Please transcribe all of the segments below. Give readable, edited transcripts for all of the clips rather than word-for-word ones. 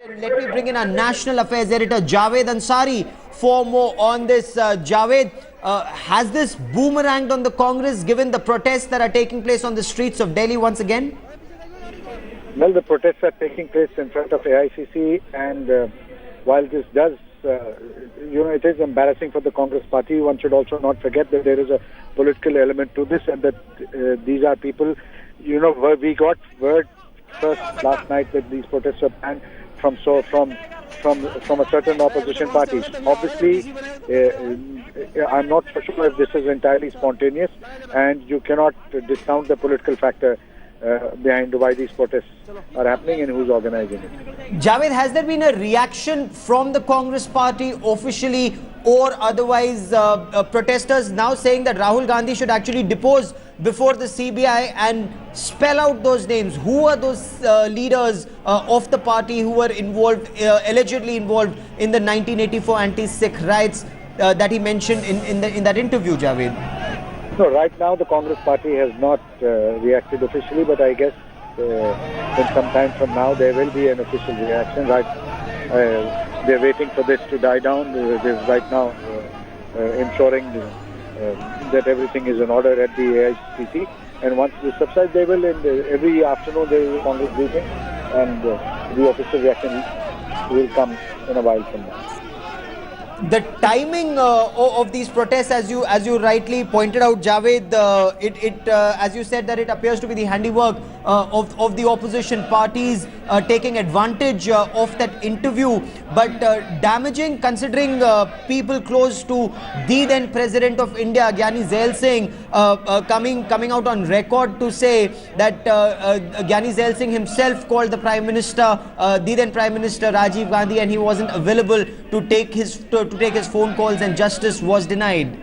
Let me bring in our national affairs editor Javed Ansari for more on this. Javed, has this boomeranged on the Congress given the protests that are taking place on the streets of Delhi once again? Well, the protests are taking place in front of AICC, and while this does, it is embarrassing for the Congress party, one should also not forget that there is a political element to this, and that these are people, we got word first last night that these protests were planned from a certain opposition party. Obviously, I'm not so sure if this is entirely spontaneous, and you cannot discount the political factor behind why these protests are happening and who's organizing it. Javed, has there been a reaction from the Congress party officially or otherwise, protesters now saying that Rahul Gandhi should actually depose before the CBI and spell out those names? Who are those leaders of the party who were involved, allegedly involved in the 1984 anti-Sikh riots that he mentioned in that interview, Javed? No, right now the Congress party has not reacted officially, but I guess in some time from now there will be an official reaction. They're waiting for this to die down. They're right now ensuring that everything is in order at the AICC. And once this subsides, they will, every afternoon there is a Congress briefing, and the official reaction will come in a while from now. The timing of these protests, as you rightly pointed out, Javed, as you said, that it appears to be the handiwork of the opposition parties taking advantage of that interview, but damaging considering people close to the then President of India, Gyani Zail Singh, coming out on record to say that Gyani Zail Singh himself called the Prime Minister, the then Prime Minister Rajiv Gandhi, and he wasn't available to take his phone calls, and justice was denied.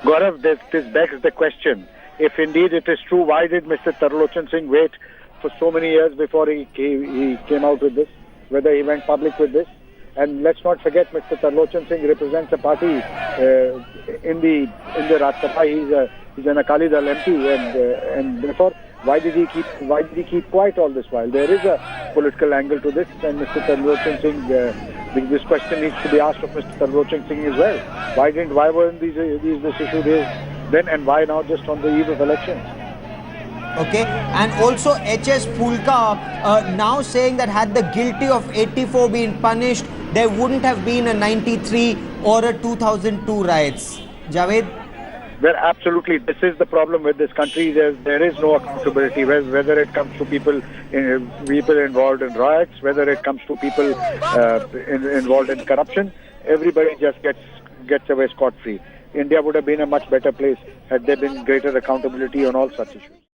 Gaurav, this begs the question. If indeed it is true, why did Mr. Tarlochan Singh wait for so many years before he came out with this, whether he went public with this? And let's not forget, Mr. Tarlochan Singh represents a party in the Rajya Sabha. He's an Akali Dal MP, and therefore, why did he keep quiet all this while? There is a political angle to this, and Mr. Tarlochan Singh. This question needs to be asked of Mr. Tarlochan Singh as well. Why weren't this issue raised then, and why now just on the eve of elections? Okay, and also H.S. Phulka now saying that had the guilty of 84 been punished, there wouldn't have been a 93 or a 2002 riots. Javed? Well, absolutely. This is the problem with this country. There is no accountability, whether it comes to people involved in riots, whether it comes to people involved in corruption. Everybody just gets away scot-free. India would have been a much better place had there been greater accountability on all such issues.